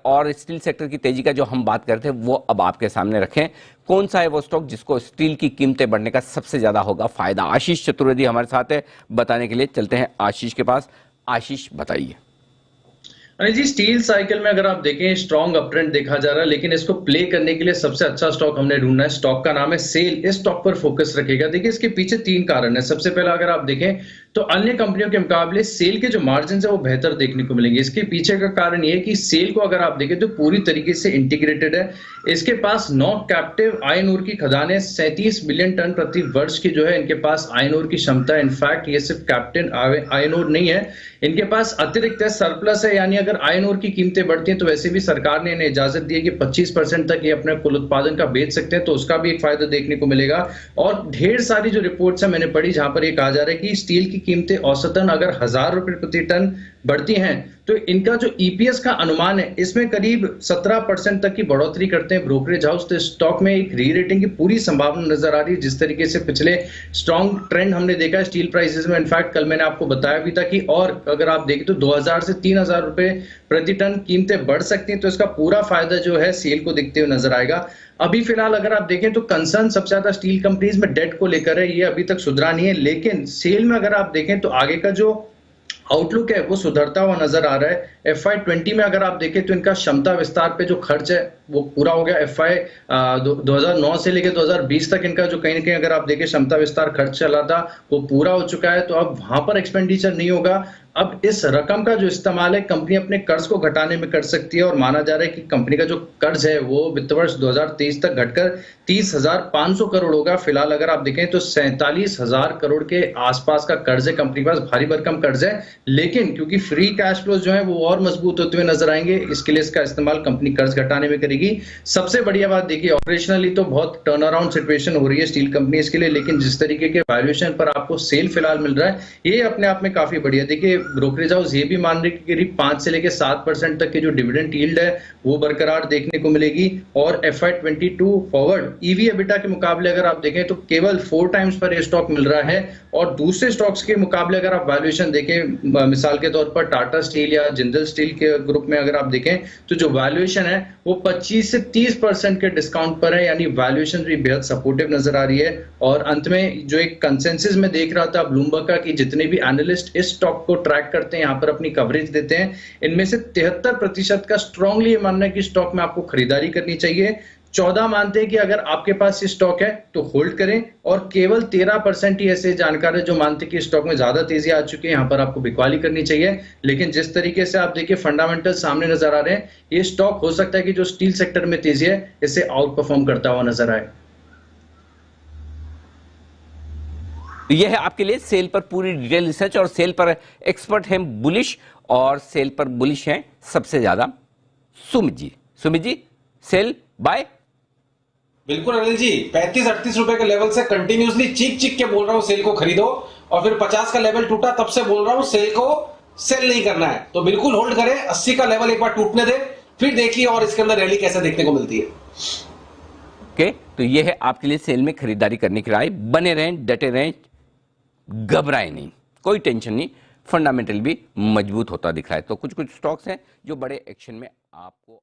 और steel sector की तेजी का जो हम बात करते हैं वो अब आपके सामने रखें। कौन सा है वो स्टॉक जिसको स्टील की कीमतें बढ़ने का सबसे ज्यादा होगा फायदा? आशीष चतुर्वेदी हमारे साथ है बताने के लिए। चलते हैं आशीष के पास। आशीष बताइए। अनिल जी, स्टील साइकिल में अगर आप देखें स्ट्रॉन्ग अपट्रेंड देखा जा रहा है, लेकिन इसको प्ले करने के लिए सबसे अच्छा स्टॉक हमने ढूंढना है। स्टॉक का नाम है सेल। इस स्टॉक पर फोकस रखेगा। देखिए, इसके पीछे तीन कारण है। सबसे पहला अगर आप देखें तो अन्य कंपनियों के मुकाबले सेल के जो मार्जिन है वो बेहतर देखने को मिलेंगे। इसके पीछे का कारण ये है कि सेल को अगर आप देखें तो पूरी तरीके से इंटीग्रेटेड है। इसके पास 9 कैप्टिव आयन ऊर की खदानें, 37 मिलियन टन प्रति वर्ष की जो है इनके पास आयन ऊर की क्षमता है। इनफैक्ट ये सिर्फ कैप्टिव आयन ऊर नहीं है, इनके पास अतिरिक्त है, सरप्लस है। यानी अगर आयन ऊर की कीमतें बढ़ती हैं तो वैसे भी सरकार ने इन्हें इजाजत दी है कि 25% तक ये अपने कुल उत्पादन का बेच सकते हैं, तो उसका भी एक फायदा देखने को मिलेगा। और ढेर सारी जो रिपोर्ट्स है मैंने पढ़ी जहां पर ये कहा जा रहा है कि स्टील की कीमतें औसतन अगर 1000 रुपए प्रति टन बढ़ती हैं तो इनका जो ईपीएस का अनुमान है इसमें करीब 17% तक की बढ़ोतरी करते हैं ब्रोकरेज हाउस। तो स्टॉक में एक री रेटिंग की पूरी संभावना नजर आ रही है। जिस तरीके से पिछले स्ट्रॉन्ग ट्रेंड हमने देखा है स्टील प्राइसेस में, इनफैक्ट कल मैंने आपको बताया भी था कि और अगर आप देखें तो 2000 से 3000 रुपए प्रति टन कीमतें बढ़ सकती हैं। तो इसका पूरा फायदा जो है सेल को दिखते हुए नजर आएगा। अभी फिलहाल अगर आप देखें तो कंसर्न सबसे ज्यादा स्टील कंपनीज में डेट को लेकर है, ये अभी तक सुधरा नहीं है। लेकिन सेल में अगर आप देखें तो आगे का जो आउटलुक है वो सुधरता हुआ नजर आ रहा है। FY20 में अगर आप देखें तो इनका क्षमता विस्तार पे जो खर्च है वो पूरा हो गया। FY 2009 से लेकर 2020 तक इनका जो कहीं ना कहीं अगर आप देखें क्षमता विस्तार खर्च चला था वो पूरा हो चुका है। तो अब वहां पर एक्सपेंडिचर नहीं होगा। अब इस रकम का जो इस्तेमाल है कंपनी अपने कर्ज को घटाने में कर सकती है। और माना जा रहा है कि कंपनी का जो कर्ज है वो वित्त वर्ष 2023 तक घटकर 30,500 करोड़ होगा। फिलहाल अगर आप देखें तो 47,000 करोड़ के आसपास का कर्ज है कंपनी के पास, भारी भरकम कर्ज है। लेकिन क्योंकि फ्री कैश फ्लो जो है वो और मजबूत होते हुए नजर आएंगे, इसके लिए इसका इस्तेमाल कंपनी कर्ज घटाने में करेगी। सबसे बढ़िया बात देखिए, ऑपरेशनली तो बहुत टर्न अराउंड सिचुएशन हो रही है स्टील कंपनी के लिए, लेकिन जिस तरीके के वैल्यूएशन पर आपको सेल फिलहाल मिल रहा है ये अपने आप में काफी बढ़िया। देखिए, ब्रोकरेज हाउस ये भी मान रहे कि करीब 5 से लेकर 7% तक की जो डिविडेंड यील्ड है वो बरकरार देखने को मिलेगी। और FY22 फॉरवर्ड ईवी एबिटा के मुकाबले अगर आप देखें तो केवल 4 टाइम्स पर ये स्टॉक मिल रहा है। और दूसरे स्टॉक्स के मुकाबले अगर आप वैल्यूएशन देखें, मिसाल के तौर पर टाटा स्टील या जिंदल स्टील के ग्रुप में अगर आप देखें तो जो वैल्यूएशन है वो 25 से 30% के डिस्काउंट पर है। यानी वैल्यूएशन भी बेहद सपोर्टिव नजर आ रही है। और अंत में जो एक कंसेंसस में देख रहा था ब्लूमबर्ग का कि जितने भी एनालिस्ट इस स्टॉक को ट्रैक करते हैं यहाँ पर अपनी कवरेज देते हैं, इनमें से 73% का स्ट्रांगली ये मानना है कि स्टॉक में आपको खरीदारी करनी चाहिए। 14 मानते हैं कि अगर आपके पास ये स्टॉक है तो होल्ड करें। और केवल 13% ही ऐसे जानकार है जो मानते हैं कि स्टॉक में ज्यादा तेजी आ चुकी है, यहाँ पर आपको बिकवाली करनी चाहिए। लेकिन जिस तरीके से आप देखिए फंडामेंटल सामने नजर आ रहे हैं, ये स्टॉक हो सकता है कि जो स्टील सेक्टर में तेजी है इसे आउट परफॉर्म करता हुआ नजर आए। यह है आपके लिए सेल पर पूरी डिटेल रिसर्च। और सेल पर एक्सपर्ट हैं बुलिश, और सेल पर बुलिश हैं सबसे ज्यादा सुमित जी। Sumit ji, cell bye. बिल्कुल अनिल जी, 35-38 रुपए के लेवल से कंटिन्यूसली चीख चीख के बोल रहा हूं सेल को खरीदो, और फिर 50 का लेवल टूटा तब से बोल रहा हूं सेल को सेल नहीं करना है। तो बिल्कुल होल्ड करें, 80 का लेवल एक बार टूटने दे, फिर देखिए और इसके अंदर रैली कैसे देखने को मिलती है। ओके, तो यह है आपके लिए सेल में खरीदारी करने की राय। बने रहें, डटे रहें, घबराए नहीं, कोई टेंशन नहीं, फंडामेंटल भी मजबूत होता दिख रहा है। तो कुछ कुछ स्टॉक्स हैं जो बड़े एक्शन में आपको